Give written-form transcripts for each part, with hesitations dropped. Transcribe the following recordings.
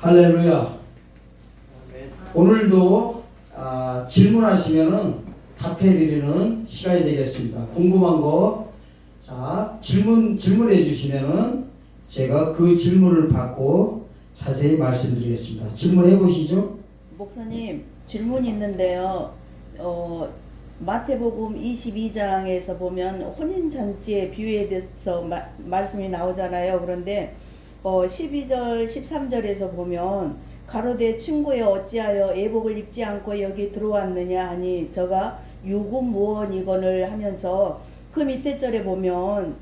할렐루야. 오늘도 질문하시면은 답해드리는 시간이 되겠습니다. 궁금한 거, 질문해 주시면은 제가 그 질문을 받고 자세히 말씀드리겠습니다. 질문해 보시죠. 목사님, 질문이 있는데요. 마태복음 22장에서 보면 혼인잔치의 비유에 대해서 말씀이 나오잖아요. 그런데 12절, 13절에서 보면 가로되 친구여 어찌하여 예복을 입지 않고 여기 들어왔느냐 하니 저가 유구무원이거늘 하면서 그 밑에 절에 보면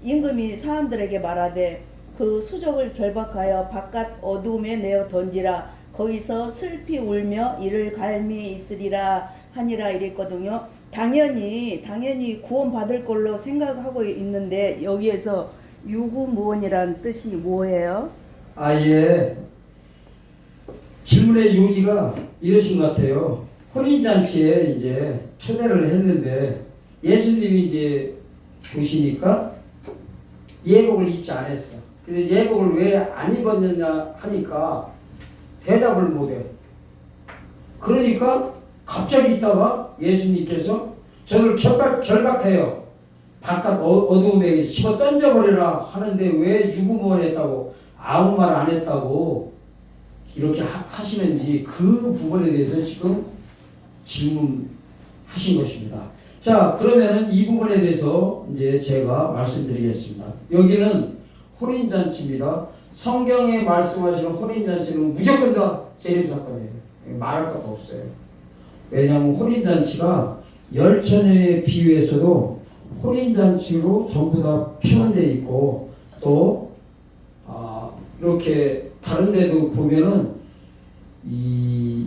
임금이 사람들에게 말하되 그 수족을 결박하여 바깥 어두움에 내어 던지라 거기서 슬피 울며 이를 갈미 있으리라 하니라 이랬거든요. 당연히 구원 받을 걸로 생각하고 있는데 여기에서 유구무원이란 뜻이 뭐예요? 예. 질문의 요지가 이러신 것 같아요. 혼인잔치에 이제 초대를 했는데 예수님이 이제 보시니까 예복을 입지 않았어. 그래서 예복을 왜 안 입었느냐 하니까 대답을 못해. 그러니까 갑자기 있다가 예수님께서 저를 결박해요. 바깥 어두움에 집어 던져버리라 하는데 왜 유구무원했다고 아무 말 안 했다고 이렇게 하시는지 그 부분에 대해서 지금 질문하신 것입니다. 자, 그러면은 이 부분에 대해서 이제 제가 말씀드리겠습니다. 여기는 혼인잔치입니다. 성경에 말씀하시는 혼인잔치는 무조건 다 재림사건이에요. 말할 것도 없어요. 왜냐하면 혼인잔치가 열처녀의 비유에서도 혼인잔치로 전부 다 표현되어 있고 또 이렇게 다른 데도 보면은 이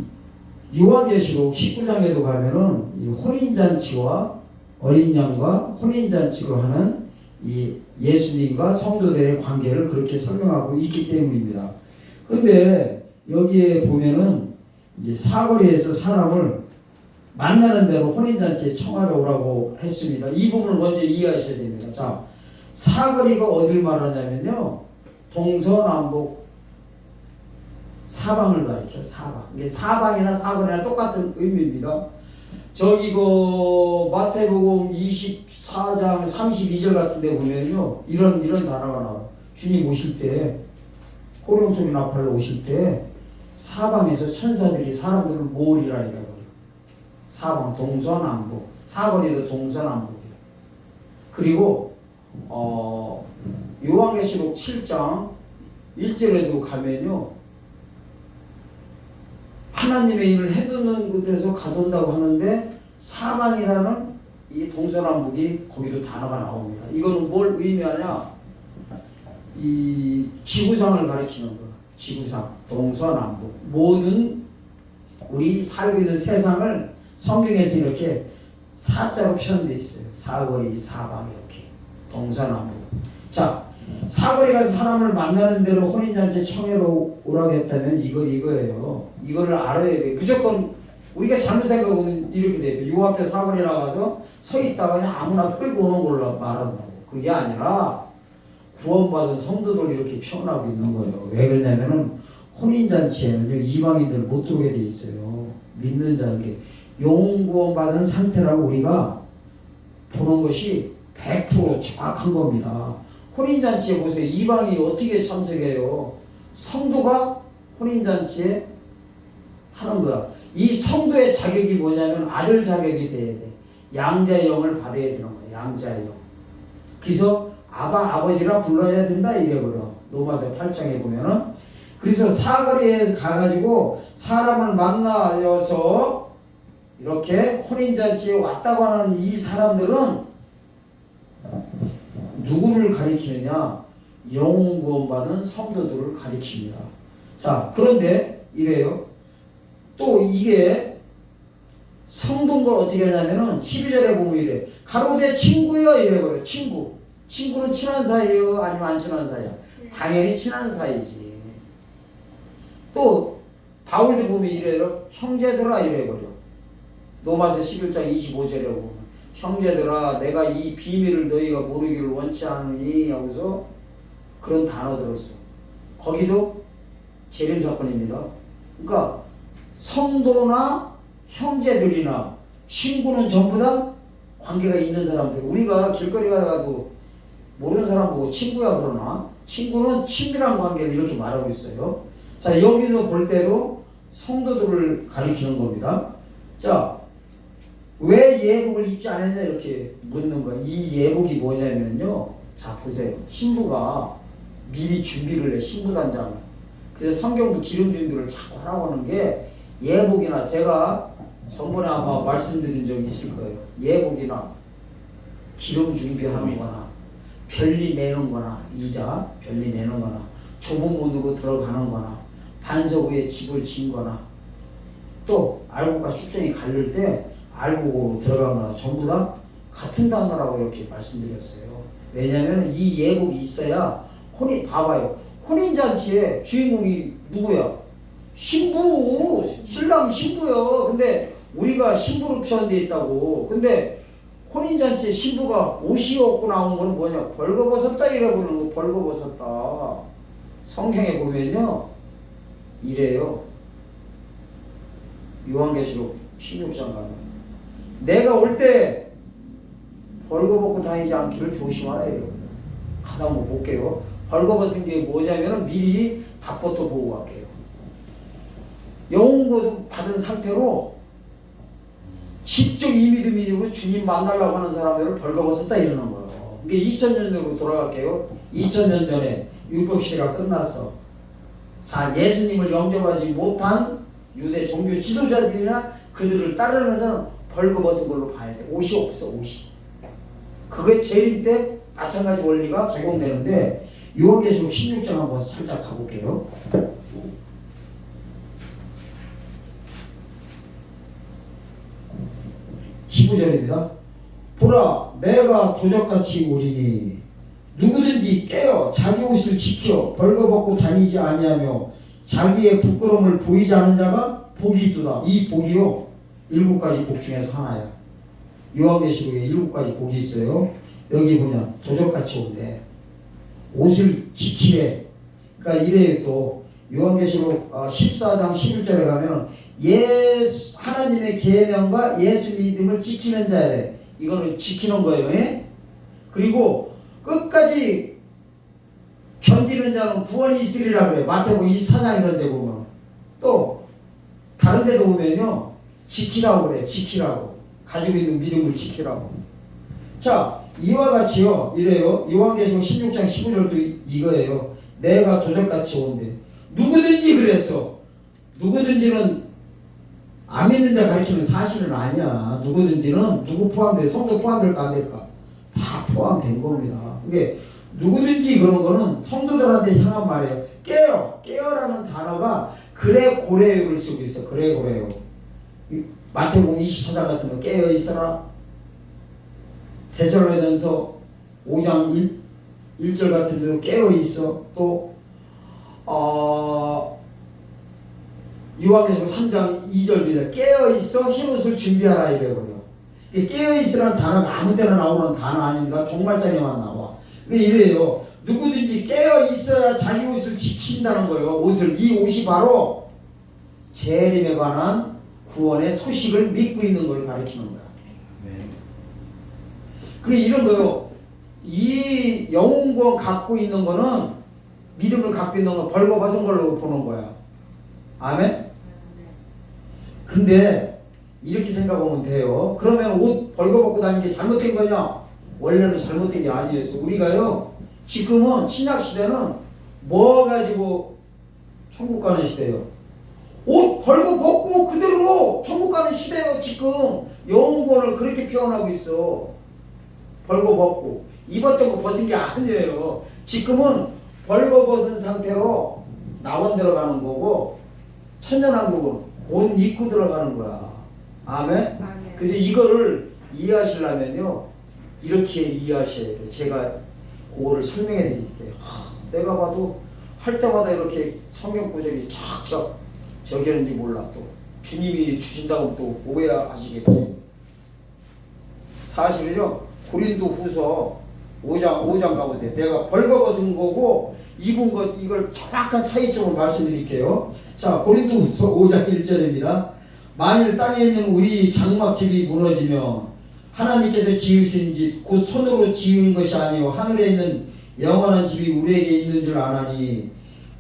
요한계시록 19장에도 가면은 이 혼인잔치와 어린 양과 혼인잔치로 하는 이 예수님과 성도들의 관계를 그렇게 설명하고 있기 때문입니다. 근데 여기에 보면은 이제 사거리에서 사람을 만나는 대로 혼인잔치에 청하러 오라고 했습니다. 이 부분을 먼저 이해하셔야 됩니다. 자, 사거리가 어딜 말하냐면요. 동서남북 사방을 가리켜 사방. 이게 사방이나 사거리나 똑같은 의미입니다. 저기 마태복음 24장 32절 같은 데 보면요. 이런 단어가 나와요. 주님 오실 때 호령소리 나팔로 오실 때 사방에서 천사들이 사람들을 모으리라 이래요. 사방, 동서남북, 사거리도 동서남북이에요. 그리고 요한계시록 7장 1절에도 가면요. 하나님의 일을 해두는 곳에서 가둔다고 하는데 사방이라는 이 동서남북이 거기도 단어가 나옵니다. 이거는 뭘 의미하냐? 이 지구상을 가리키는 거. 지구상, 동서남북. 모든 우리 살고 있는 세상을 성경에서 이렇게 사자로 표현되어 있어요. 사거리, 사방 이렇게. 동서남북. 자, 사거리 가서 사람을 만나는 대로 혼인잔치 청해로 오라고 했다면 이거예요. 이거를 알아야 돼요. 무조건 우리가 잘못 생각하면 이렇게 돼요. 요 앞에 사거리 나가서 서 있다가 그냥 아무나 끌고 오는 걸로 말한다고. 그게 아니라 구원받은 성도들 이렇게 표현하고 있는 거예요. 왜 그러냐면은 혼인잔치에는요 이방인들 못 들어오게 돼 있어요. 믿는 자에게 영구원받은 상태라고 우리가 보는 것이 100% 정확한 겁니다. 혼인잔치에 보세요. 이방인이 어떻게 참석해요? 성도가 혼인잔치에 하는 거야. 이 성도의 자격이 뭐냐면 아들 자격이 돼야 돼. 양자의 영을 받아야 되는 거야. 양자의 영. 그래서 아버지라 불러야 된다 이래버려. 로마서 8장에 보면은. 그래서 사거리에 가가지고 사람을 만나서 이렇게 혼인잔치에 왔다고 하는 이 사람들은 누구를 가리키느냐? 영혼 구원받은 성도들을 가리킵니다. 자, 그런데 이래요. 또 이게 성도인 걸 어떻게 하냐면은 12절에 보면 이래. 가로되 친구여 이래버려. 친구는 친한 사이예요? 아니면 안 친한 사이야? 당연히 친한 사이지. 또 바울도 보면 이래요. 형제들아 이래버려. 로마서 11장 25절에 보면 형제들아 내가 이 비밀을 너희가 모르기를 원치 않으니 여기서 그런 단어들을 써. 거기도 재림 사건입니다. 그러니까 성도나 형제들이나 친구는 전부 다 관계가 있는 사람들. 우리가 길거리 가도 모르는 사람 보고 친구야 그러나 친구는 친밀한 관계를 이렇게 말하고 있어요. 자, 여기서 볼 때도 성도들을 가리키는 겁니다. 자, 왜 예복을 입지 않았냐 이렇게 묻는 거예요. 이 예복이 뭐냐면요. 자, 보세요. 신부가 미리 준비를 해, 신부단장을. 그래서 성경도 기름 준비를 자꾸 하라고 하는 게 예복이나 제가 전번에 아마 말씀드린 적이 있을 거예요. 예복이나 기름 준비하는 거나 별리 매는 거나 이자 별리 매는 거나 좁은 문으로 들어가는 거나 반석 위에 집을 진 거나 또 알곡과 축전이 갈릴 때 알곡으로 들어간 거나 전부 다 같은 단어라고 이렇게 말씀드렸어요. 왜냐하면 이 예복이 있어야 봐봐요. 혼인잔치에 주인공이 누구야? 신부, 신랑 신부요. 근데 우리가 신부로 표현되어 있다고. 근데 혼인잔치에 신부가 옷이 없고 나온 거는 뭐냐? 벌거벗었다 이라고 하는 거. 벌거벗었다. 성경에 보면요 이래요. 요한계시록 16장 가면 내가 올 때 벌거벗고 다니지 않기를 조심하래요. 가서 한번 볼게요. 벌거벗은 게 뭐냐면 미리 답부터 보고 갈게요. 영혼고도 받은 상태로 직접 이 믿음이고 주님 만나려고 하는 사람들을 벌거벗었다 이러는 거예요. 이게 2000년 전으로 돌아갈게요. 2000년 전에 율법시대가 끝났어. 자, 예수님을 영접하지 못한 유대 종교 지도자들이나 그들을 따르는 자는 벌거벗은 걸로 봐야 돼. 옷이 없어, 옷이. 그게 재림 때 마찬가지 원리가 적용되는데 요한계시록 16장 한번 살짝 가볼게요. 15절입니다. 보라, 내가 도적같이 오리니 누구든지 깨어 자기 옷을 지켜 벌거벗고 다니지 아니하며 자기의 부끄러움을 보이지 않은 자가 복이 있도다. 이 복이요 7가지 복 중에서 하나야. 요한계시록에 7가지 복이 있어요. 여기 보면 도적같이 온대. 옷을 지키래. 그러니까 이래요. 또 요한계시록 14장 11절에 가면 하나님의 계명과 예수 믿음을 지키는 자래. 이거는 지키는 거예요. 예? 그리고 끝까지 견디는 자는 구원이 있으리라 그래. 마태복음 24장 이런 데 보면. 또 다른 데도 보면요 지키라고 그래. 지키라고. 가지고 있는 믿음을 지키라고. 자, 이와 같이요 이래요. 요한계시록 16장 15절도 이거예요. 내가 도적같이 온대. 누구든지 그랬어. 누구든지는 안 믿는 자 가르치는 사실은 아니야. 누구든지는 누구 포함돼? 성도 포함될까 안 될까? 다 포함된 겁니다. 이게 누구든지 그런 거는 성도들한테 향한 말이에요. 깨어. 깨어라는 단어가 그래 고래요를 쓰고 있어. 그래 고래요. 마태복음 24장 같은 거 깨어 있어라. 데살로니가전서 5장 1절 같은 데도 깨어 있어. 또 요한계시록 3장 2절입니다. 깨어 있어 흰옷을 준비하라 이래버려. 깨어 있으라는 단어가 아무 때나 나오는 단어 아닙니다. 종말장에만 나와. 근데 이래요. 누구든지 깨어 있어야 자기 옷을 지킨다는 거예요. 이 옷이 바로 재림에 관한 구원의 소식을 믿고 있는 걸 가리키는 거야. 그게 이런 거요. 이 영혼구원 갖고 있는 거는 믿음을 갖고 있는 건 벌거벗은 걸로 보는 거야. 아멘? 근데 이렇게 생각하면 돼요. 그러면 옷 벌거벗고 다니는 게 잘못된 거냐? 원래는 잘못된 게 아니었어. 우리가요 지금은 신약시대는 뭐 가지고 천국 가는 시대예요. 옷 벌거벗고 그대로 천국 가는 시대예요. 지금 영혼구원을 그렇게 표현하고 있어. 벌거벗고 입었던 거 벗은 게 아니에요. 지금은 벌거벗은 상태로 낙원 들어가는 거고 천년왕국은 옷 입고 들어가는 거야. 아멘? 그래서 이거를 이해하시려면요 이렇게 이해하셔야 돼요. 제가 그거를 설명해 드릴게요. 내가 봐도 할 때마다 이렇게 성경 구절이 착착 적였는지 몰라. 또 주님이 주신다고 또 오해하시겠지. 사실은요 고린도 후서 5장 가보세요. 내가 벌거벗은 거고 입은 것 이걸 정확한 차이점을 말씀드릴게요. 자, 고린도후서 5장 1절입니다. 만일 땅에 있는 우리 장막집이 무너지면 하나님께서 지으신 집 곧 손으로 지은 것이 아니요 하늘에 있는 영원한 집이 우리에게 있는 줄 아나니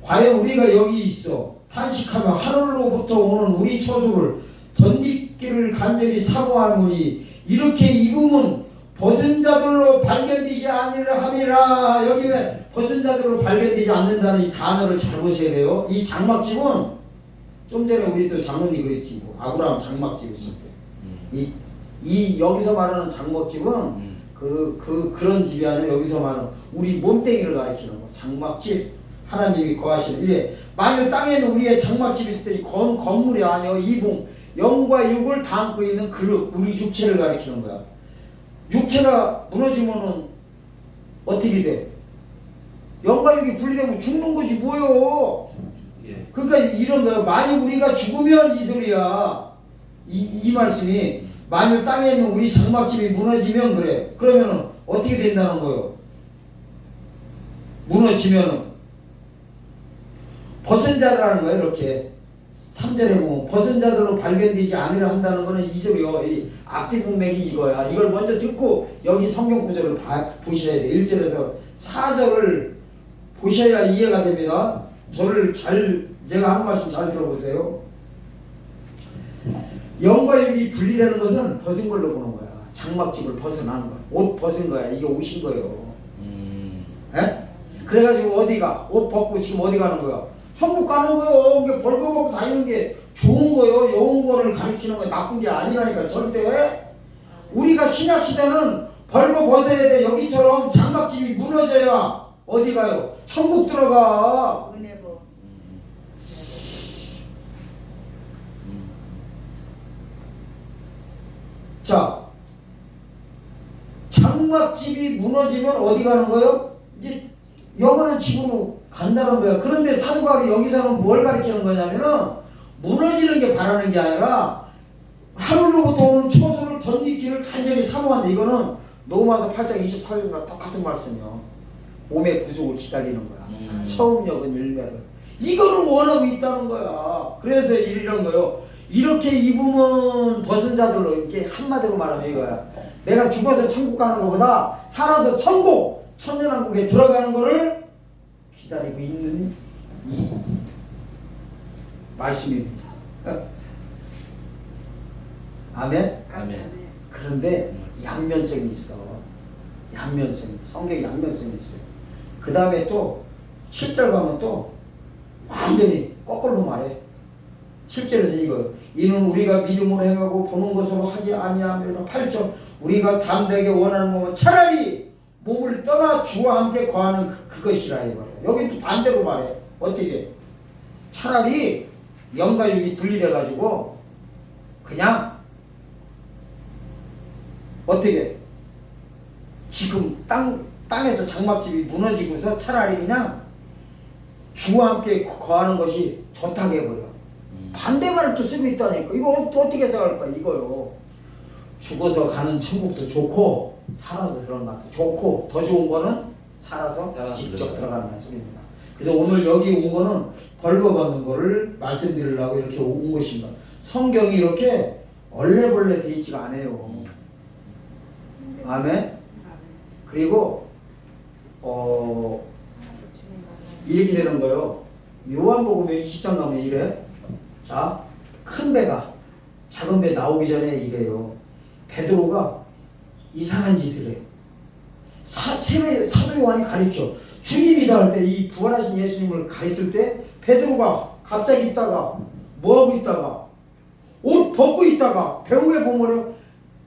과연 우리가 여기 있어 탄식하며 하늘로부터 오는 우리 처소를 덧입기를 간절히 사모하노니 이렇게 입음은 벗은 자들로 발견되지 아니라 함이라. 여기 왜 벗은 자들로 발견되지 않는다는 이 단어를 잘 보셔야 돼요. 이 장막집은 좀 전에 우리 또 장로님 그랬지 뭐 아브라함 장막집 있을 때 이 여기서 말하는 장막집은 그런 집이 아니라 여기서 말하는 우리 몸뚱이를 가리키는 거. 장막집 하나님이 거하시는 이래. 만일 땅에는 우리의 장막집이 있을 때 이 건물이 아니요 이봉 영과 육을 담고 있는 그릇 우리 육체를 가리키는 거야. 육체가 무너지면은 어떻게 돼? 영과 육이 분리되면 죽는 거지 뭐요? 예. 그러니까 이런 거예요. 만일 우리가 죽으면 이 소리야. 이 말씀이 만일 땅에 있는 우리 장막집이 무너지면 그래. 그러면은 어떻게 된다는 거예요? 무너지면은 벗은 자라는 거예요. 이렇게 3절에 보면 벗은 자들로 발견되지 않으려 한다는 거는 이 소리요. 이 앞뒤 문맥이 이거야. 이걸 먼저 듣고 여기 성경 구절을 보셔야 돼. 1절에서 4절을 보셔야 이해가 됩니다. 제가 하는 말씀 잘 들어보세요. 영과 육이 분리되는 것은 벗은 걸로 보는 거야. 장막집을 벗어난 거야. 옷 벗은 거야. 이게 옷인 거예요. 에? 그래가지고 어디가? 옷 벗고 지금 어디 가는 거야? 천국 가는 거요. 이게 벌거벗고 다니는 게 좋은 거요. 좋은 거를 가리키는 거 나쁜 게 아니라니까 절대. 우리가 신약 시대는 벌거벗어야 돼. 여기처럼 장막집이 무너져야 어디 가요? 천국 들어가. 은혜보. 자, 장막집이 무너지면 어디 가는 거예요? 이제 영원한 집으로 간다는 거예요. 그런데 사도 바울이 여기서는 뭘 가르치는 거냐면은 무너지는 게 바라는 게 아니라 하늘로부터 오는 처소를 덧입기를 간절히 사모한다. 이거는 로마서 8장 24절과 똑같은 말씀이요. 몸의 구속을 기다리는 거야. 처음 역은 일매를. 이거를 원하고 있다는 거야. 그래서 이런 거요. 이렇게 입으면 벗은 자들로 이렇게 한마디로 말하면 이거야. 내가 죽어서 천국 가는 것보다 살아서 천국, 천년왕국에 들어가는 거를 기다리고 있는 이 말씀입니다. 아멘? 아멘. 그런데 양면성이 있어. 양면성이. 성경에 양면성이 있어요. 그 다음에 또 7절 가면 또 완전히 거꾸로 말해. 7절에서 이거 이는 우리가 믿음으로 행하고 보는 것으로 하지 아니하며 8절 우리가 담대하게 원하는 몸은 차라리 몸을 떠나 주와 함께 거하는 그것이라 이거예요. 여기 또 반대로 말해. 어떻게? 차라리 영과 육이 분리돼 가지고 그냥 어떻게? 지금 땅에서 장막집이 무너지고서 차라리 그냥 주와 함께 거하는 것이 좋다고 해버려. 반대말을 또 쓰고 있다니까. 이거 어떻게 해석할까 이거요. 죽어서 가는 천국도 좋고 살아서 들어가는 것도 좋고 더 좋은 거는 살아서 직접 들어가는 소리입니다. 그래서 오늘 여기 온 거는 벌거벗는 거를 말씀드리려고 이렇게 온 것입니다. 성경이 이렇게 얼레벌레 되어 있지가 않아요. 아멘. 그리고 이렇게 되는 거요. 요한복음에 20장 가면 이래. 자, 큰 배가 작은 배 나오기 전에 이래요. 베드로가 이상한 짓을 해요. 사도 요한이 가르쳐. 주님이라 할 때 이 부활하신 예수님을 가르칠 때 베드로가 갑자기 있다가 뭐하고 있다가 옷 벗고 있다가 배후에 보면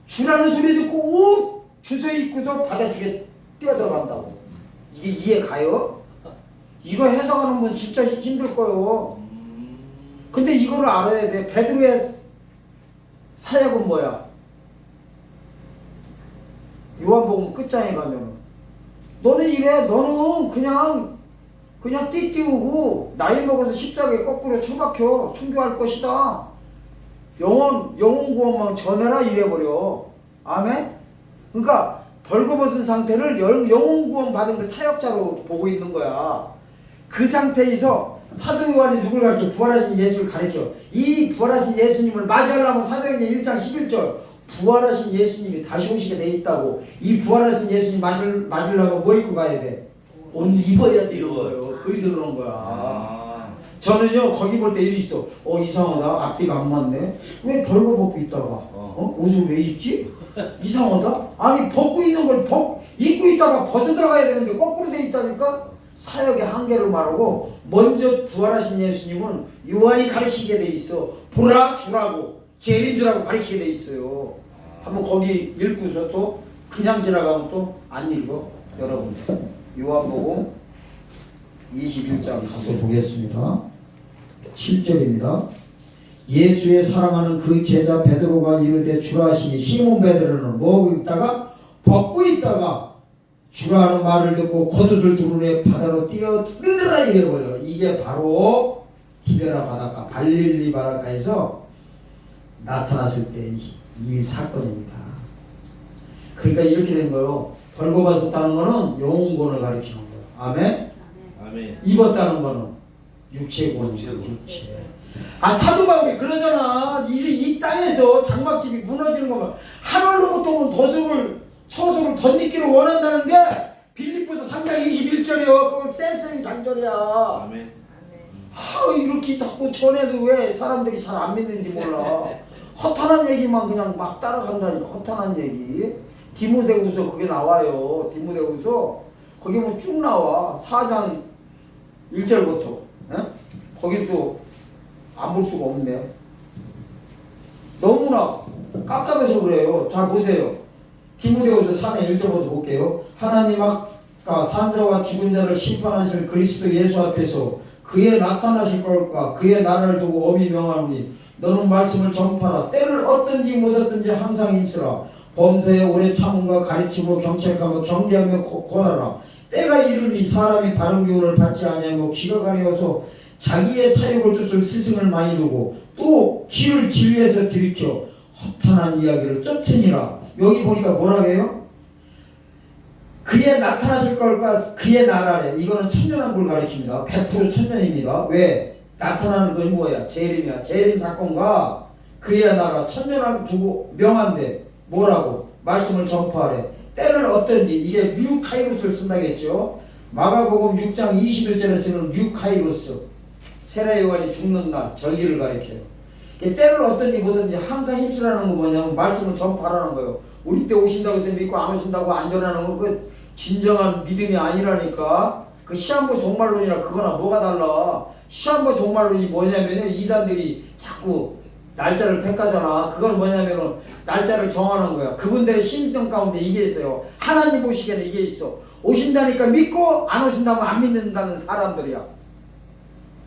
주라는 소리 듣고 옷 주워 입고서 바닷속에 뛰어들어간다고. 이게 이해 가요? 이거 해석하는 건 진짜 힘들 거요. 근데 이거를 알아야 돼. 베드로의 사역은 뭐야? 요한복음 끝장에 가면 너는 이래. 너는 그냥 띠띠우고 나이 먹어서 십자가에 거꾸로 처박혀 순교할 것이다. 영원 구원만 전해라 이래버려. 아멘? 그러니까 벌거벗은 상태를 영혼 구원 받은 그 사역자로 보고 있는 거야. 그 상태에서 사도 요한이 누구를 가르쳐? 부활하신 예수를 가르쳐. 이 부활하신 예수님을 맞이하려면 사도행전 1장 11절 부활하신 예수님이 다시 오시게 돼 있다고. 이 부활하신 예수님 맞으려면 뭐 입고 가야 돼? 옷 입어야 되는 거예요. 그래서 그런 거야. 저는요 거기 볼 때 일이 있어. 이상하다. 앞뒤가 안 맞네. 왜 벌거벗고 있다가 옷을 왜 입지? 이상하다. 아니 벗고 있는 걸 입고 있다가 벗어 들어가야 되는데 거꾸로 돼 있다니까. 사역의 한계를 말하고 먼저 부활하신 예수님은 요한이 가르치게 돼 있어. 보라 주라고 제일인 줄알고 가르치게 돼 있어요. 한번 거기 읽고서 또 그냥 지나가면 또 안 읽어. 여러분 요한복음 21장 가서 보겠습니다. 7절입니다. 예수의 사랑하는 그 제자 베드로가 이르되 주라 하시니 시몬 베드로는 뭐 있다가 벗고 있다가 주라 하는 말을 듣고 겉옷을 두르네 바다로 뛰어들더라 이래버려. 이게 바로 티베라 바닷가 갈릴리 바닷가에서 나타났을 때 이 사건입니다. 그러니까 이렇게 된 거예요. 벌거벗었다는 거는 영혼권을 가리키는 거예요. 아멘? 아멘. 입었다는 거는 육체권이죠. 육체. 사도 바울이 그러잖아. 이 땅에서 장막집이 무너지는 거면 하늘로부터 온 처소를 덧입기를 원한다는 게 빌립보서 3장 21절이요. 그건 쌩쌩이 장절이야. 아멘. 이렇게 자꾸 전해도 왜 사람들이 잘 안 믿는지 몰라. 허탄한 얘기만 그냥 막 따라간다니까. 허탄한 얘기. 디모데후서 그게 나와요. 디모데후서 거기 뭐 쭉 나와. 4장 1절부터. 거기 또 안 볼 수가 없네. 너무나 깝깝해서 그래요. 자 보세요. 디모데후서 4장 1절부터 볼게요. 하나님 아까 산자와 죽은 자를 심판하실 그리스도 예수 앞에서 그의 나타나실 것과 그의 나라를 두고 엄히 명하노니 너는 말씀을 전파하라. 때를 얻든지 못 얻든지 항상 힘쓰라. 범사에 오래 참음과 가르침으로 경책하며 경계하며 권하라. 때가 이르니 사람이 바른 교훈을 받지 아니하며 귀가 가려워서 자기의 사욕을 쫓을 스승을 많이 두고 또 귀를 진리에서 들이켜 허탄한 이야기를 쫓으니라. 여기 보니까 뭐라고 해요? 그의 나타나실 것과 그의 나라래. 이거는 천년왕국을 가리킵니다. 100% 천년입니다. 왜? 나타나는 것이 뭐야? 재림이야. 재림 사건과 그의 나라 천년왕국 두고 명한데 뭐라고? 말씀을 전파하래. 때를 얻든지 이게 뉴카이로스를 쓴다겠죠. 마가복음 6장 21절에 쓰는 뉴카이로스. 세례 요한이 죽는 날 절기를 가리켜요. 때를 얻든지 뭐든지 항상 힘쓰라는 거 뭐냐면 말씀을 전파하라는 거예요. 우리 때 오신다고 해서 믿고 안 오신다고 안 전하는 거 그 진정한 믿음이 아니라니까. 그 시한부 종말론이랑 그거나 뭐가 달라. 시한부 종말론이 뭐냐면요, 이단들이 자꾸 날짜를 택하잖아. 그건 뭐냐면은 날짜를 정하는 거야. 그분들의 심정 가운데 이게 있어요. 하나님 보시기에는 이게 있어. 오신다니까 믿고 안 오신다면 안 믿는다는 사람들이야.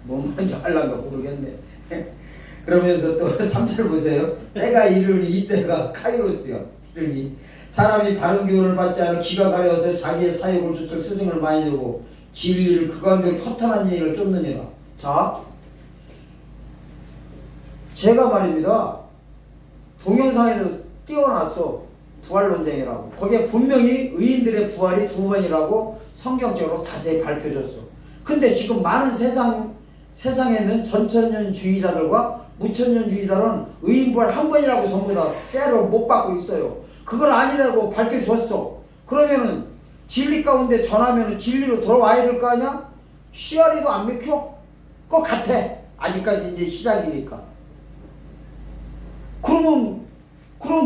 뭔 말인지 알란가 모르겠네. 그러면서 또 3절 보세요. 때가 이르니 이때가 카이로스야. 이르니 사람이 바른 교훈을 받지 않아 귀가 가려워서 자기의 사욕을 쫓을 스승을 많이 두고 진리를 그 가운데 허탄한 얘기를 쫓느니라. 자, 제가 말입니다. 동영상에서 띄워놨어. 부활론쟁이라고. 거기에 분명히 의인들의 부활이 2번이라고 성경적으로 자세히 밝혀줬어. 근데 지금 많은 세상에는 전천년주의자들과 무천년주의자는 의인 부활 1번이라고 전부 다 쎄로 못 받고 있어요. 그걸 아니라고 밝혀줬어. 그러면은 진리 가운데 전하면은 진리로 돌아와야 될 거 아니야? 씨알이도 안 맥혀? 그거 같아. 아직까지 이제 시작이니까. 그럼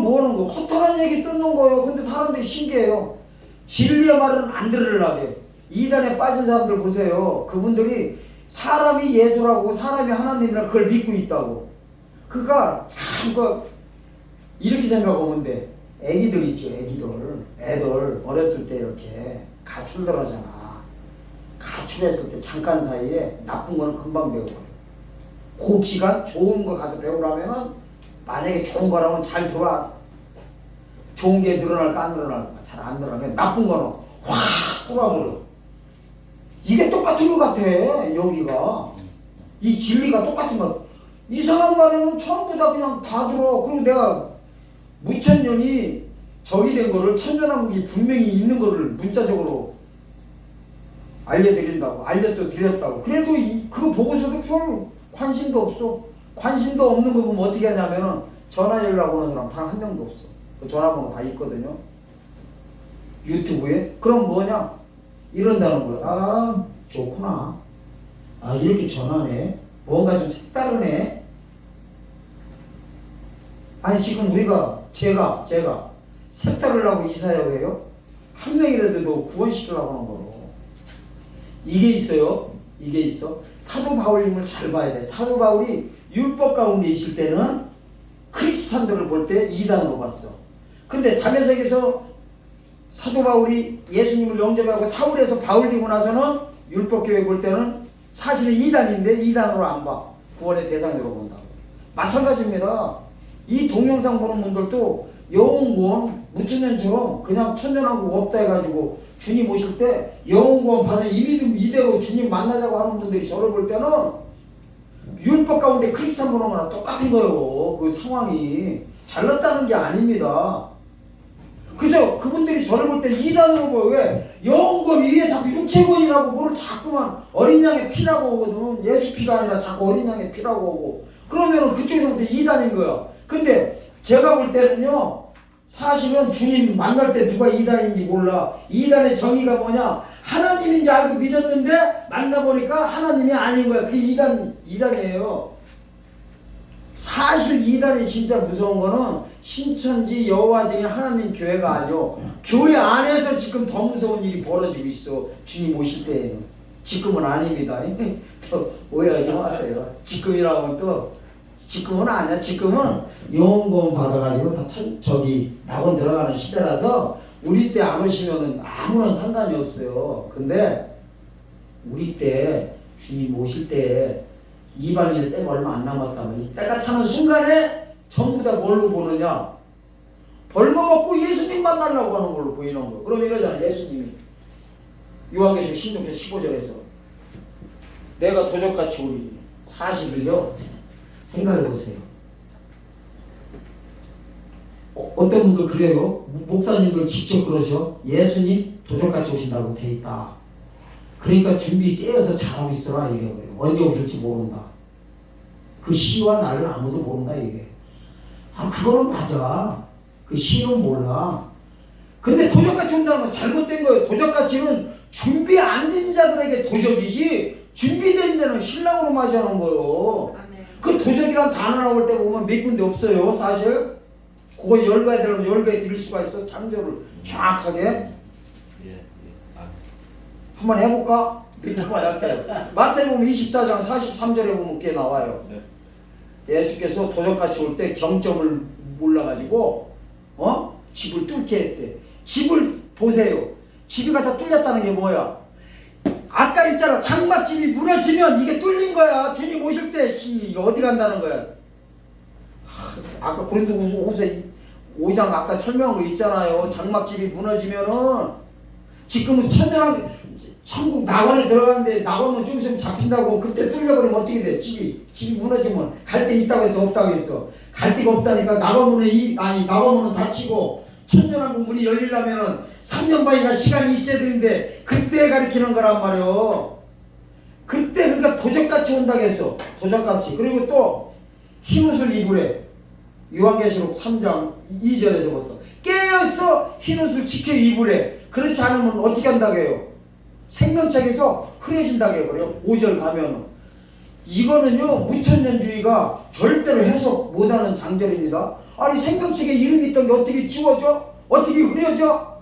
뭐 하는 거? 허탈한 얘기 쫓는 거예요. 근데 사람들이 신기해요. 진리의 말은 안 들으려고. 이단에 빠진 사람들 보세요. 그분들이 사람이 예수라고 사람이 하나님이라 그걸 믿고 있다고. 그러니까 참 이렇게 생각하면 돼. 애기들 있죠. 애들 어렸을 때 이렇게 가출들 하잖아. 가출했을 때 잠깐 사이에 나쁜 거는 금방 배워버려. 그 기간 좋은 거 가서 배우려면은 만약에 좋은 거라면 잘 들어와. 좋은 게 늘어날까 안 늘어날까? 잘 안 늘어나면 나쁜 거는 확 돌아버려. 이게 똑같은 것 같아. 여기가 이 진리가 똑같은 것. 이상한 말에는 전부 다 그냥 다 들어. 그리고 내가 무천년이 적이 된 거를 천년왕국이 분명히 있는 거를 문자적으로 알려드린다고, 알려드렸다고. 그래도 그거 보고서도 별 관심도 없어. 관심도 없는 거 보면 어떻게 하냐면은 전화 연락 오는 사람 단 한 명도 없어. 그 전화번호 다 있거든요. 유튜브에. 그럼 뭐냐? 이런다는 거야. 아, 좋구나. 아, 이렇게 전화네. 뭔가 좀 색다르네. 아니, 지금 제가 색다르려고 이사야고 해요? 한 명이라도 구원시키려고 하는 거로. 이게 있어요. 이게 있어. 사도 바울님을 잘 봐야 돼. 사도 바울이 율법 가운데 있을 때는 크리스찬들을 볼 때 이단으로 봤어. 근데 담에색에서 사도 바울이 예수님을 영접하고 사울에서 바울 되고 나서는 율법교회 볼 때는 사실은 이단인데 이단으로 안 봐. 구원의 대상으로 본다고. 마찬가지입니다. 이 동영상 보는 분들도 영혼구원 무천년처럼 그냥 천년왕국 없다 해가지고 주님 오실 때 영혼구원 받은 이대로 주님 만나자고 하는 분들이 저를 볼 때는 율법 가운데 크리스찬 보는 거랑 똑같은 거예요. 그 상황이 잘났다는 게 아닙니다. 그래서 그분들이 저를 볼 때 이단으로 보여. 왜? 영혼구원 위에 자꾸 육체구원이라고 뭐를 자꾸만 어린 양의 피라고 오거든. 예수 피가 아니라 자꾸 어린 양의 피라고 오고. 그러면은 그쪽에서부터 이단인 거야. 근데 제가 볼 때는요, 사실은 주님 만날 때 누가 이단인지 몰라. 이단의 정의가 뭐냐? 하나님인지 알고 믿었는데 만나보니까 하나님이 아닌 거야. 그게 이단이에요. 사실 이단이 진짜 무서운 거는 신천지 여호와증인 하나님 교회가 아니요. 교회 안에서 지금 더 무서운 일이 벌어지고 있어. 주님 오실 때에는. 지금은 아닙니다. 오해하지 마세요. 지금이라고 또 지금은 아니야. 지금은 영혼구원 받아가지고 다 낙원 들어가는 시대라서 우리 때 안 오시면은 아무런 상관이 없어요. 근데 우리 때 주님 오실 때 이방인의 때가 얼마 안 남았다면 이 때가 차는 순간에 전부 다 뭘로 보느냐? 벌거벗고 예수님 만나려고 하는 걸로 보이는 거. 그럼 이러잖아. 예수님이 요한계시록 16장 15절에서 내가 도적같이 오리니. 사실을요 생각해 보세요. 어떤 분들 그래요? 목사님들 직접 그러셔. 예수님 도적같이 오신다고 돼 있다. 그러니까 준비 깨어서 잘하고 있어라 이래 그래요. 언제 오실지 모른다. 그 시와 날을 아무도 모른다 이래. 아, 그거는 맞아. 그 시는 몰라. 근데 도적같이 온다는 건 잘못된 거예요. 도적같이는 준비 안 된 자들에게 도적이지 준비된 자는 신랑으로 맞이하는 거예요. 그 도적이란 단어 나올 때 보면 몇 군데 없어요. 사실 그거 열거해야 되려면 열거해 드릴 수가 있어. 창조를 정확하게. 한번 해볼까? 한번 할게요. 마태복음 24장 43절에 보면 그게 나와요. 예수께서 도적같이 올 때 경점을 몰라가지고 집을 뚫게 했대. 집을 보세요. 집이 갖다 뚫렸다는 게 뭐야? 아까 있잖아. 장막집이 무너지면 이게 뚫린 거야. 주님 오실 때 이거 어디 간다는 거야? 아까 고린도후서 5장 아까 설명한 거 있잖아요. 장막집이 무너지면은 지금은 천국 낙원에 들어가는데 낙원은 좀 있으면 잡힌다고. 그때 뚫려버리면 어떻게 돼? 집이 무너지면 갈 데 있다고 해서 없다고 했어. 갈 데가 없다니까 낙원문은 닫히고 천년왕국 문이 열리려면은 3년 반이나 시간이 있어야 되는데 그때 가리키는 거란 말이요. 그때 그러니까 도적같이 온다고 했어. 도적같이. 그리고 또 흰옷을 입으래. 요한계시록 3장 2절에서부터 깨어서 흰옷을 지켜 입으래. 그렇지 않으면 어떻게 한다고 해요? 생명책에서 흐려진다고 해버려. 5절 가면은. 이거는요 무천년주의가 절대로 해석 못하는 장절입니다. 아니 생명책에 이름이 있던 게 어떻게 지워져? 어떻게 흐려져?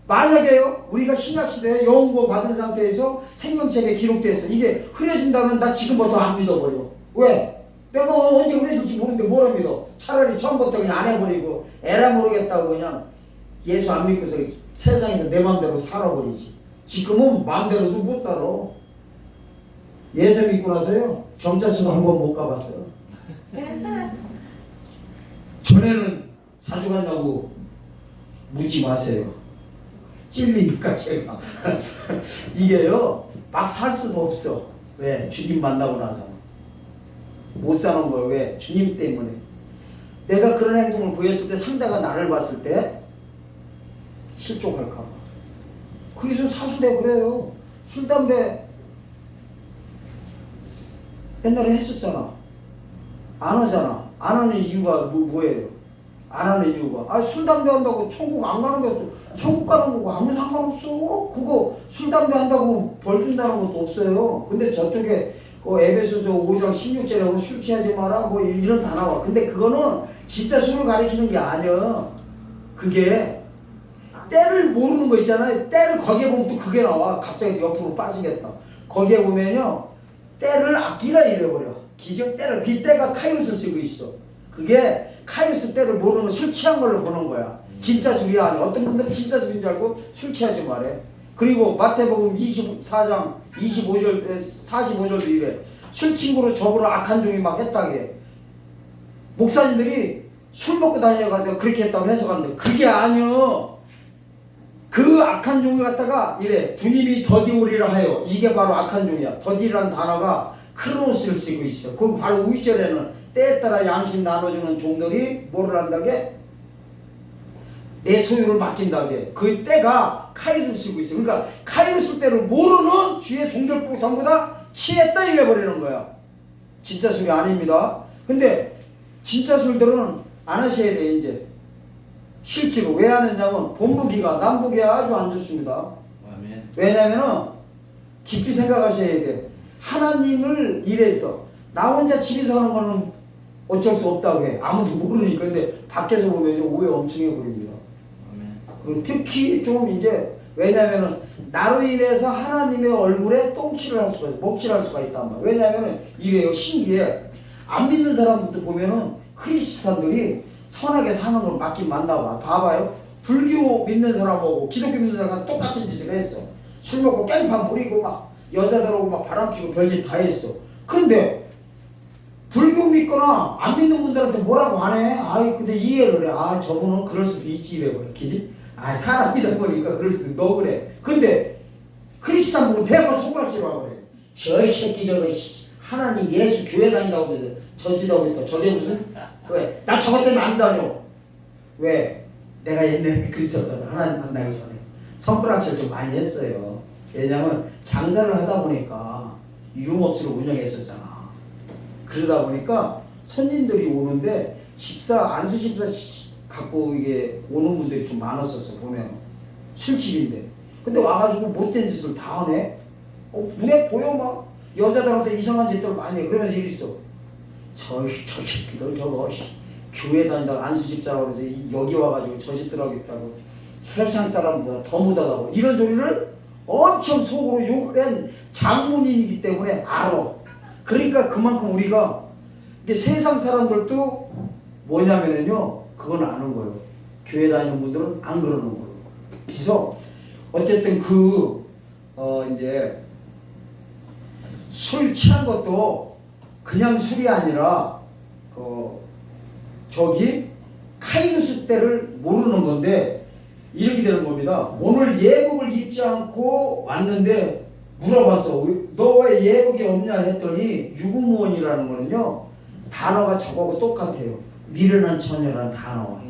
만약에요 우리가 신약시대에 영혼구원 받은 상태에서 생명책에 기록됐어. 이게 흐려진다면 나 지금부터 안 믿어버려. 왜? 내가 언제 흐려질지 모르는데 뭐라 믿어? 차라리 처음부터 그냥 안 해버리고 에라 모르겠다고 그냥 예수 안 믿고서 세상에서 내 마음대로 살아버리지. 지금은 마음대로도 못 살아. 예수 믿고 나서요 경찰서도 한 번 못 가봤어요. 전에는 자주 간다고 묻지 마세요. 찔리니까 걔가 이게요 막 살 수도 없어. 왜? 주님 만나고 나서 못 사는 거예요. 왜? 주님 때문에. 내가 그런 행동을 보였을 때 상대가 나를 봤을 때 실족할까봐. 그래서 사실대로 그래요. 술, 담배 옛날에 했었잖아. 안 하잖아. 안 하는 이유가 뭐예요? 안 하는 이유가. 술, 담배 한다고 천국 안 가는 게 없어. 천국 가는 거고 아무 상관없어. 그거 술, 담배 한다고 벌 준다는 것도 없어요. 근데 저쪽에 그 에베소서 5장 16절에 보면 술 취하지 마라 뭐 이런 다 나와. 근데 그거는 진짜 술을 가리키는 게 아니야. 그게 때를 모르는 거 있잖아요. 때를 거기에 보면 또 그게 나와. 갑자기 옆으로 빠지겠다. 거기에 보면요. 때를 아끼라 이래버려. 기적 때를. 그 때가 카이로스 쓰고 있어. 그게 카이로스 때를 모르는 술 취한 걸로 보는 거야. 진짜 술이 아니야. 어떤 분들은 진짜 술인 줄 알고 술 취하지 말해. 그리고 마태복음 24장 25절 45절도 이래. 술 친구로 저보러 악한 종이 막 했다게. 목사님들이 술 먹고 다녀가서 그렇게 했다고 해석하는데 그게 아니요. 그 악한 종을 갖다가 이래. 주님이 더디오리라 하여. 이게 바로 악한 종이야. 더디라는 단어가 크로스를 쓰고 있어. 그 바로 우절에는 때에 따라 양심 나눠주는 종들이 뭐를 한다게? 내 소유를 맡긴다게. 그 때가 카이로스 쓰고 있어. 그러니까 카이로스 때를 모르는 주의 종들 보고 전부 다 취했다 이래버리는 거야. 진짜 술이 아닙니다. 근데 진짜 술들은 안 하셔야 돼 이제. 실제로 왜 하느냐면 본보기가 남보기에 아주 안 좋습니다. 아멘. 왜냐면은 깊이 생각하셔야 돼. 하나님을 이래서 나 혼자 집에서 하는 거는 어쩔 수 없다고 해. 아무도 모르니까. 근데 밖에서 보면 오해 엄청 해버립니다. 아멘. 그리고 특히 좀 이제 왜냐면은 나로 인해서 하나님의 얼굴에 똥칠을 할 수가 있어. 먹칠할 수가 있단 말이야. 왜냐면은 이래요. 신기해. 안 믿는 사람들도 보면은 크리스찬들이 선하게 사는 걸 맞긴 맞나 봐. 봐봐요. 불교 믿는 사람하고 기독교 믿는 사람하고 똑같은 짓을 했어. 술 먹고 깽판 부리고 막 여자들하고 막 바람 피고 별짓 다 했어. 근데 불교 믿거나 안 믿는 분들한테 뭐라고 안 해. 아이 근데 이해를 해. 아 저분은 그럴 수도 있지 이래버려. 그지? 아 사람이다 보니까 그럴 수도 너 그래. 근데 크리스찬 보고 대학원 손가락질 하고 그래. 저이 새끼 저거 하나님 예수 교회 다닌다고 하면서 저지다 보니까 저게 무슨 왜? 나 저것 때문에 안 다녀. 왜? 내가 옛날에 그랬었거든. 하나님 만나기 전에 손가락질 좀 많이 했어요. 왜냐면 장사를 하다 보니까 유흥업소를 운영했었잖아. 그러다 보니까 손님들이 오는데 안수 집사 갖고 이게 오는 분들이 좀 많았었어. 보면 술집인데 근데 와가지고 못된 짓을 다 하네. 눈에 보여. 막 여자들한테 이상한 짓들 많이 해. 그러면서 이랬어. 저 새끼들 저거 교회 다닌다고 안수 집사라고 해서 여기 와가지고 저 짓들 하겠다고 세상 사람보다 더 못하다고 이런 소리를 엄청 속으로 욕을 한 장문인이기 때문에 알아. 그러니까 그만큼 우리가 근데 세상 사람들도 뭐냐면요 그건 아는 거예요. 교회 다니는 분들은 안 그러는 거예요. 그래서 어쨌든 이제 술 취한 것도 그냥 술이 아니라 저기 카이로스 때를 모르는 건데 이렇게 되는 겁니다. 오늘 예복을 입지 않고 왔는데 물어봤어. 너 왜 예복이 없냐 했더니 유구무원이라는 거는요 단어가 저거하고 똑같아요. 미련한 처녀라는 단어가.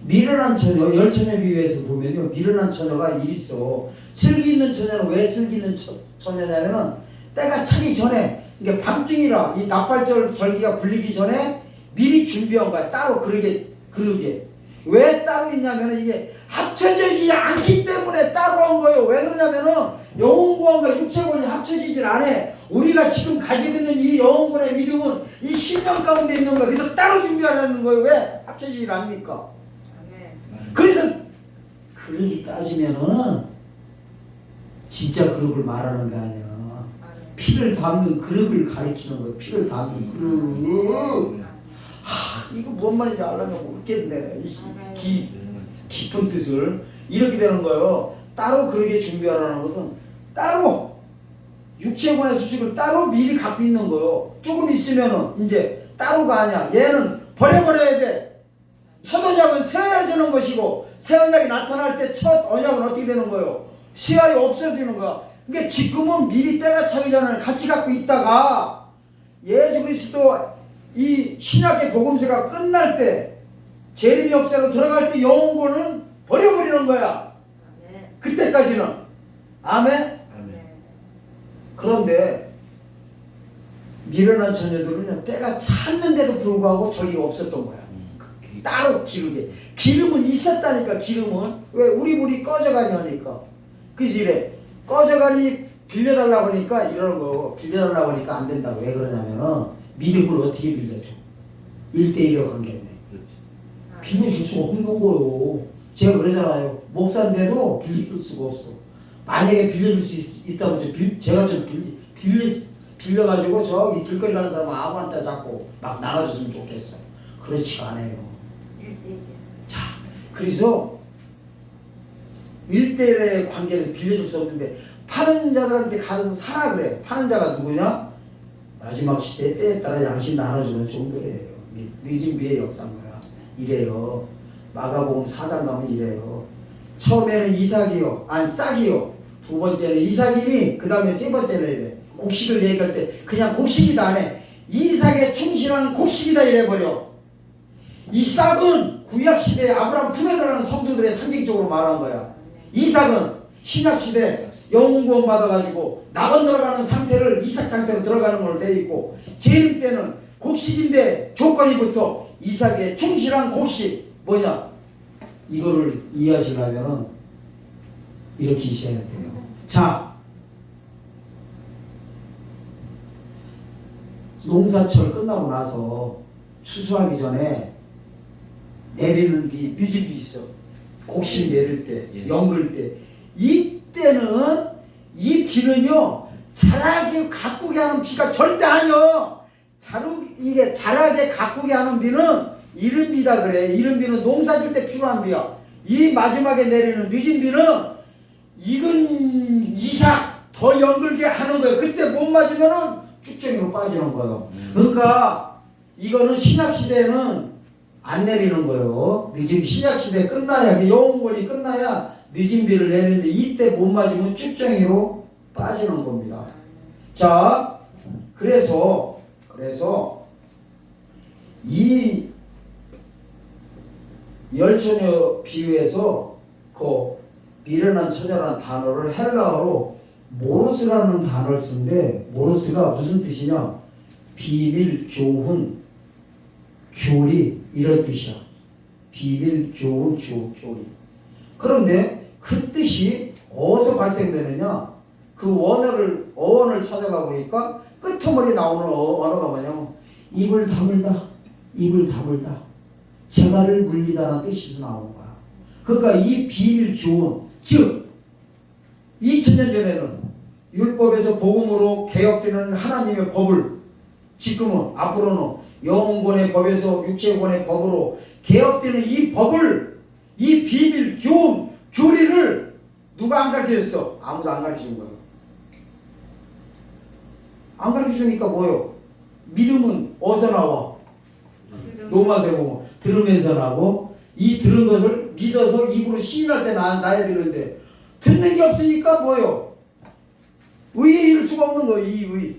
미련한 처녀, 열처녀 비유에서 보면요 미련한 처녀가 있어. 슬기 있는 처녀는 왜 슬기 있는 처녀냐면은 때가 차기 전에 이게 밤중이라 이 나팔절 절기가 불리기 전에 미리 준비한 거야. 따로 그러게 왜 따로 있냐면은 이게 합쳐지지 않기 때문에 따로 한 거예요. 왜 그러냐면은 영혼구원과 육체구원이 합쳐지질 않아. 우리가 지금 가지고 있는 이 영혼구원의 믿음은 이 신령 가운데 있는 거야. 그래서 따로 준비하라는 거예요. 왜 합쳐지질 않습니까? 그래서 그렇게 따지면은 진짜 그릇을 말하는 게 아니야. 피를 담는 그릇을 가리키는 거예요. 피를 담는 그릇. 이거 뭔 말인지 알려면 모르겠네. 깊은 뜻을 이렇게 되는 거예요. 따로 그렇게 준비하라는 것은 따로 육체관의 수식을 따로 미리 갖고 있는 거예요. 조금 있으면은 이제 따로가 아니야. 얘는 버려버려야 돼. 첫 언약은 세워지는 것이고 새 언약이 나타날 때 첫 언약은 어떻게 되는 거예요? 시야에 없어지는 거야. 그러니까 지금은 미리 때가 차기 전에 같이 갖고 있다가 예수 그리스도 이 신약의 복음서가 끝날 때 재림 역사로 들어갈 때 영혼구원은 버려버리는 거야. 그때까지는. 아멘. 아멘. 그런데 미련한 처녀들은 때가 찼는데도 불구하고 저기가 없었던 거야. 따로 기르게. 기름은 있었다니까. 기름은 왜 우리 꺼져가냐니까. 그래서 이래 꺼져가니 빌려달라고 하니까 이러는 거. 빌려달라고 하니까 안 된다고. 왜 그러냐면은 믿음을 어떻게 빌려줘. 1대1의 관계인데 빌려줄 수가 없는 거예요. 제가 그러잖아요. 목사인데도 빌릴 수가 없어. 만약에 빌려줄 수 있다면 제가 좀 빌려가지고 저기 길거리 가는 사람 아무한테 자꾸 막 나눠줬으면 좋겠어. 그렇지가 않아요. 자, 그래서 1대1의 관계를 빌려줄 수 없는데 파는 자들한테 가서 사라 그래. 파는 자가 누구냐? 마지막 시대에 때에 따라 양식 나눠주는 종들이에요. 늦은 비의 역사인 거야. 이래요. 마가복음 4장 가면 이래요. 처음에는 이삭이요. 아니 싹이요. 두 번째는 이삭이니 그 다음에 세 번째는 이래. 곡식을 얘기할 때 그냥 곡식이다 안 해. 이삭에 충실한 곡식이다 이래버려. 이 싹은 구약시대에 아브라함 품에 들어가는 성도들의 상징적으로 말한 거야. 이삭은 신약시대 영구원 받아가지고 낙원 들어가는 상태를 이삭 상태로 들어가는 걸로 돼 있고 재림 때는 곡식인데 조건이 붙어 이삭의 충실한 곡식 뭐냐 이거를 이해하시려면은 이렇게 이해해야 돼요. 자, 농사철 끝나고 나서 추수하기 전에 내리는 비 늦은 비 있어. 곡식 내릴 때, 연글 때 이때는 이 비는요 자라게 가꾸게 하는 비가 절대 아니요. 이게 자라게 가꾸게 하는 비는 이른 비다 그래. 이른 비는 농사 질 때 필요한 비야. 이 마지막에 내리는 늦은 비는 익은 이삭 더 연글게 하는 거예요. 그때 못 맞으면은 쭉정이로 빠지는 거예요. 그러니까 이거는 신약 시대에는 안 내리는 거예요. 늦은 신약 시대 끝나야 영원권이 끝나야 늦은 비를 내리는데 이때 못 맞으면 쭉정이로 빠지는 겁니다. 자, 그래서 이 열처녀 비유에서 그 미련한 처녀라는 단어를 헬라어로 모로스라는 단어를 쓰는데 모로스가 무슨 뜻이냐? 비밀, 교훈, 교리 이런 뜻이야. 비밀, 교훈, 교리. 그런데 그 뜻이 어디서 발생되느냐? 그 어원을 찾아가 보니까 끄트머리 나오는 언어가 뭐냐면 입을 다물다, 입을 다물다, 재갈을 물리다라는 뜻이 나오는 거야. 그러니까 이 비밀 교훈, 즉 2000년 전에는 율법에서 복음으로 개혁되는 하나님의 법을 지금은 앞으로는 영혼권의 법에서 육체권의 법으로 개혁되는 이 법을 이 비밀 교훈 교리를 누가 안 가르쳐줬어? 아무도 안 가르쳐준 거예요. 안 가르쳐주니까 뭐요? 믿음은 어디서 나와? 로마서에 보면 들으면서 나고 이 들은 것을 믿어서 입으로 시인할 때 나야 되는데 듣는 게 없으니까 뭐요? 의에 이를 수가 없는 거예요. 이 의.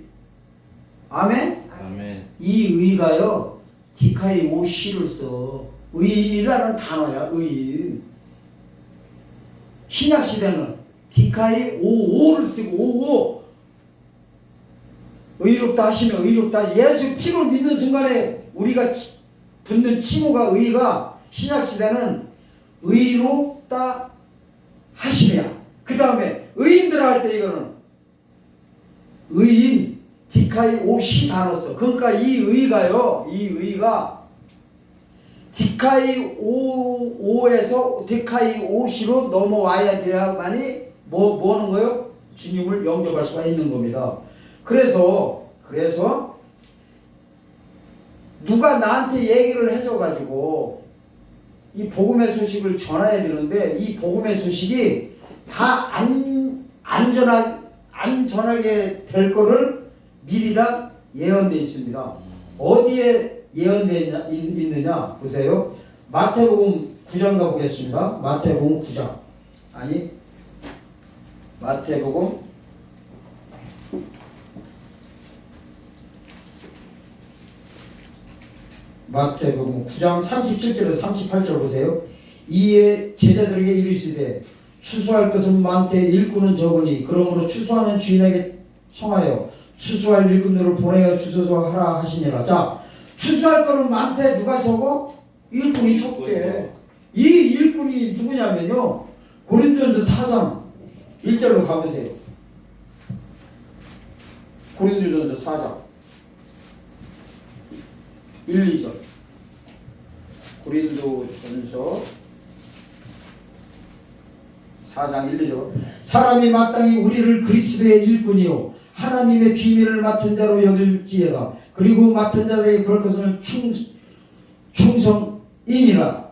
아멘? 아멘. 이 의가요 디카이 오시를 써. 의인이라는 단어야. 의인. 신약시대는 디카이 오오를 쓰고 오오 의롭다 하시면 의롭다. 예수 피로 믿는 순간에 우리가 붙는 칭호가 의가 신약시대는 의롭다 하시면 그 다음에 의인들 할 때 이거는 의인 디카이 오시 단어 써. 그러니까 이 의가요 이 의가 디카이 오에서 디카이 오시로 넘어와야 돼야만이 뭐 하는 거예요? 주님을 영접할 수가 있는 겁니다. 그래서 누가 나한테 얘기를 해줘가지고 이 복음의 소식을 전해야 되는데 이 복음의 소식이 다 안 전하게 될 거를 미리 다 예언되어 있습니다. 어디에 예언되어 있느냐 보세요. 마태복음 9장 가보겠습니다. 마태복음 9장 아니 마태복음 9장 37절에서 38절 보세요. 이에 제자들에게 이르시되 추수할 것은 많되 일꾼은 적으니 그러므로 추수하는 주인에게 청하여 추수할 일꾼들을 보내어 주소서 하라 하시니라. 자, 추수할 거는 많대. 누가 적어? 일꾼이 적대. 이 일꾼이 누구냐면요, 고린도전서 4장 1절로 가보세요. 고린도전서 4장 1, 2절. 고린도전서 4장 1, 2절. 사람이 마땅히 우리를 그리스도의 일꾼이요 하나님의 비밀을 맡은 자로 여길지어다. 그리고 맡은 자들에게 그럴 것은 충성이니라.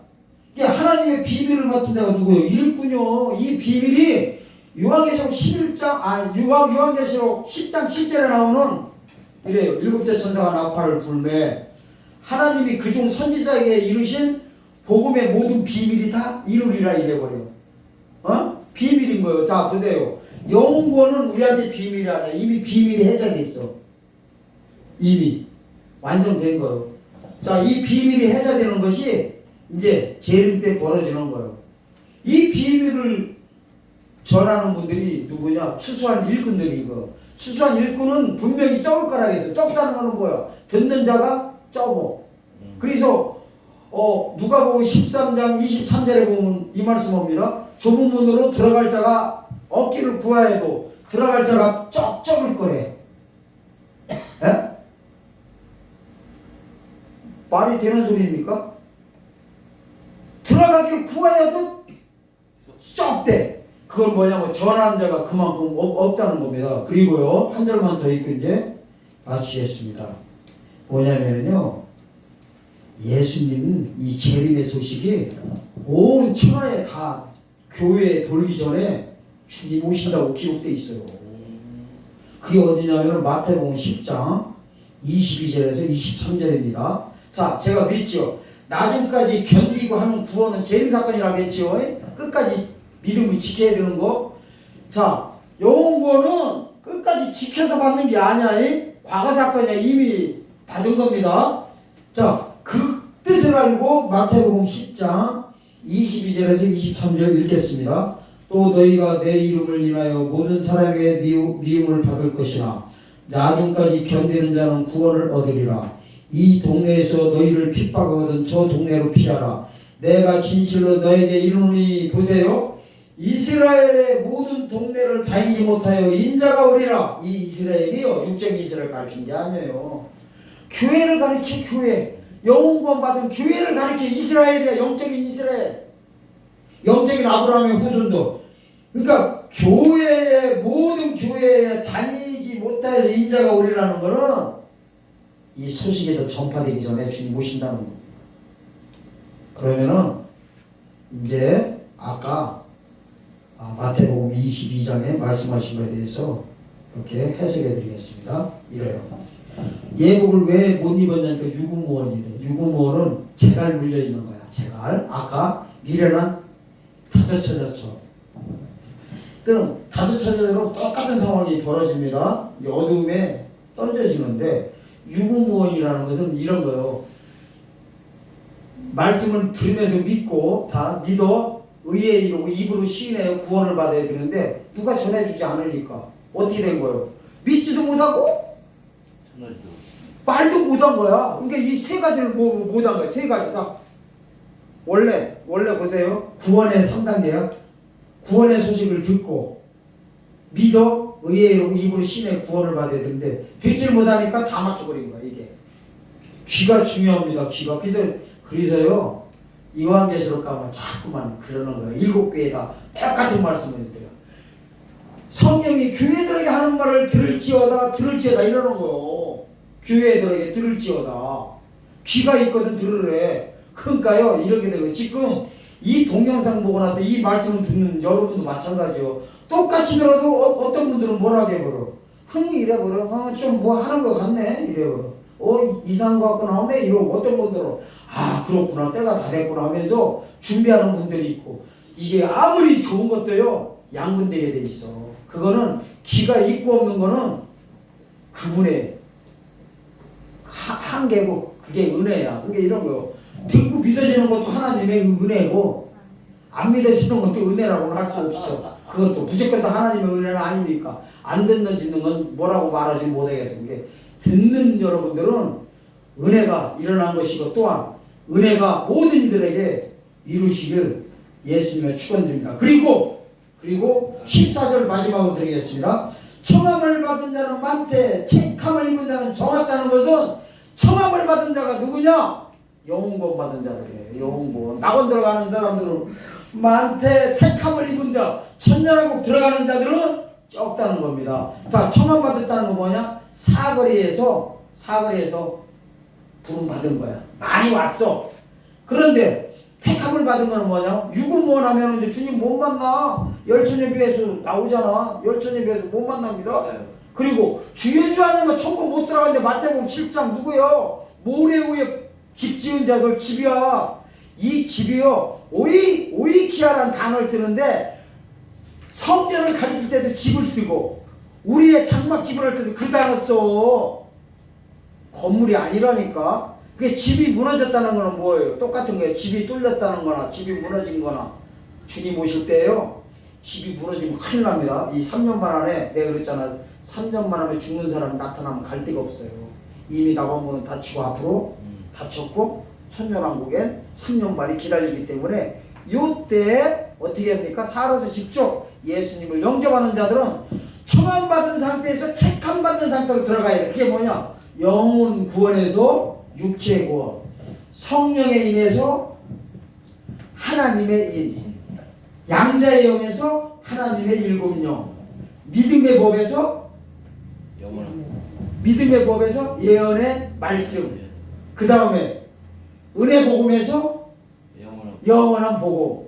하나님의 비밀을 맡은 자가 누구예요? 일꾼이요. 이 비밀이 요한계시록 11장, 요한계시록 10장 7절에 나오는 이래요. 일곱째 천사가 나팔을 불매 하나님이 그중 선지자에게 이르신 복음의 모든 비밀이 다 이루리라 이래버려. 비밀인 거예요. 자, 보세요. 영원권은 우리한테 비밀이 아니라 이미 비밀이 해제돼 있어. 이미 완성된 거예요. 자, 이 비밀이 해제되는 것이 이제 재림 때 벌어지는 거예요. 이 비밀을 전하는 분들이 누구냐? 추수한 일꾼들인 거. 추수한 일꾼은 분명히 적을 거라 했어. 적다는 거는 뭐야? 듣는 자가 적어. 그래서 누가복음 13장 23절에 보면 이 말씀입니다. 좁은 문으로 들어갈 자가 없기를 구하여도 들어갈 자가 적을 거래. 에? 말이 되는 소리입니까? 들어가길 구하여도 적대. 그건 뭐냐면 전하는 자가 그만큼 없다는 겁니다. 그리고요, 한 절만 더 읽고 이제 마치겠습니다. 뭐냐면요, 예수님 이 재림의 소식이 온 천하에 다 교회에 돌기 전에 주님 오신다고 기록되어 있어요. 그게 어디냐면 마태복음 10장 22절에서 23절입니다. 자, 제가 믿죠. 나중까지 견디고 하는 구원은 재림사건이라고 했죠. 끝까지 믿음을 지켜야 되는 거. 자, 영혼구원은 끝까지 지켜서 받는 게 아니야. 과거사건이야. 이미 받은 겁니다. 자, 그 뜻을 알고 마태복음 10장 22절에서 23절 읽겠습니다. 또 너희가 내 이름을 인하여 모든 사람에게 미움을 받을 것이나 나중까지 견디는 자는 구원을 얻으리라. 이 동네에서 너희를 핍박하거든 저 동네로 피하라. 내가 진실로 너에게 이르노니. 보세요. 이스라엘의 모든 동네를 다니지 못하여 인자가 오리라. 이 이스라엘이요, 육적인 이스라엘 가르친 게 아니에요. 교회를 가리켜. 교회, 영혼구원 받은 교회를 가리켜. 이스라엘이야. 영적인 이스라엘, 영적인 아브라함의 후손도. 그러니까 교회에, 모든 교회에 다니지 못하여서 인자가 오리라는 거는 이 소식이 더 전파되기 전에 주님 오신다는 겁니다. 그러면은 이제 아까 마태복음 22장에 말씀하신 것에 대해서 이렇게 해석해 드리겠습니다. 이래요. 예복을 왜 못 입었냐니까 유구무원이래. 유구무원은 재갈 물려 있는 거야. 재갈. 아까 미련한 다섯 처자처럼. 그럼 다섯 처자처럼 똑같은 상황이 벌어집니다. 어둠에 던져지는데, 유구무원이라는 것은 이런 거예요. 말씀을 들으면서 믿고 다 믿어 의에 이르고 입으로 시인하여 구원을 받아야 되는데 누가 전해주지 않으니까 어떻게 된 거예요? 믿지도 못하고 말도 못한 거야. 그러니까 이 세 가지를 못한 거야. 세 가지 다. 원래 보세요. 구원의 3단계야. 구원의 소식을 듣고 믿어 의에 이르고 입으로 시인하여 구원을 받아야 되는데 듣질 못하니까 다 막혀버린 거야. 이게 귀가 중요합니다. 귀가. 그래서요, 요한계시록 가면 자꾸만 그러는 거예요. 7교회다 똑같은 말씀을 드려요. 성령이 교회들에게 하는 말을 들을지어다 이러는 거예요. 교회들에게 들을지어다. 귀가 있거든 들으래. 그러니까요, 이렇게 되고 지금 이 동영상 보고 나서 이 말씀을 듣는 여러분도 마찬가지요. 똑같이 들어도 어떤 분들은 뭐라고 해버려. 흥 이래버려. 좀 뭐 하는 것 같네 이래버려. 이상한 것 같고 나오네 이러고 어떤 분들은 그렇구나 때가 다 됐구나 하면서 준비하는 분들이 있고, 이게 아무리 좋은 것도요 양분되게 돼 있어. 그거는 귀가 있고 없는 거는 그분의 한계고 그게 은혜야. 그게 이런 거요. 듣고 믿어지는 것도 하나님의 은혜고 안 믿어지는 것도 은혜라고는 할 수 없어. 그것도 무조건 다 하나님의 은혜는 아니니까. 안 듣는 짓는 건 뭐라고 말하지 못하겠습니다. 듣는 여러분들은 은혜가 일어난 것이고 또한 은혜가 모든 이들에게 이루시길 예수님의 축원드립니다. 그리고 14절 마지막으로 드리겠습니다. 청함을 받은 자는 많되 책함을 입은 자는 적었다는 것은 청함을 받은 자가 누구냐? 영웅권 받은 자들이에요. 영웅권. 낙원 들어가는 사람들은 많되 택함을 입은 자, 천년왕국 들어가는 자들은 적다는 겁니다. 자, 청함 받았다는 건 뭐냐? 사거리에서 부름 받은 거야. 많이 왔어. 그런데 택함을 받은 거는 뭐냐? 유구무원하면 이제 주님 못 만나. 열천예비에서 나오잖아. 열천예비에서 못 만납니다. 그리고 주여주 안에만 천국 못 들어가는데 마태복음 7장 누구요? 모래 위에 집 지은 자들 집이야. 이 집이요. 오이키아라는 단어를 쓰는데 성전을 가질 때도 집을 쓰고 우리의 장막집을 할 때도 그 단어 써. 건물이 아니라니까. 그게 집이 무너졌다는 거는 뭐예요? 똑같은 거예요. 집이 뚫렸다는 거나 집이 무너진 거나 주님 오실 때요. 집이 무너지면 큰일 납니다. 이 3년 반 안에 내가 그랬잖아. 3년 반 안에 죽는 사람 나타나면 갈 데가 없어요. 이미 낙원문은 닫히고 앞으로 닫혔고 천년왕국엔 3년 반이 기다리기 때문에 요때 어떻게 합니까? 살아서 직접 예수님을 영접하는 자들은 청함받은 상태에서 택함 받는 상태로 들어가야 돼. 그게 뭐냐? 영혼 구원에서 육체 구원, 성령에 인해서 하나님의 인, 양자의 영에서 하나님의 일곱 영, 믿음의 법에서 예언의 말씀, 그 다음에 은혜 복음에서 영원한 복음.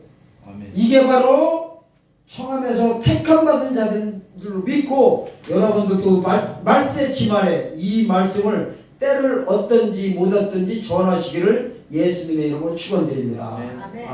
이게 바로 청함에서 택함 받은 자들인 줄로 믿고 여러분들도 말세 지만에 이 말씀을 때를 얻든지 못 얻든지 전하시기를 예수님의 이름으로 축원드립니다. 아멘.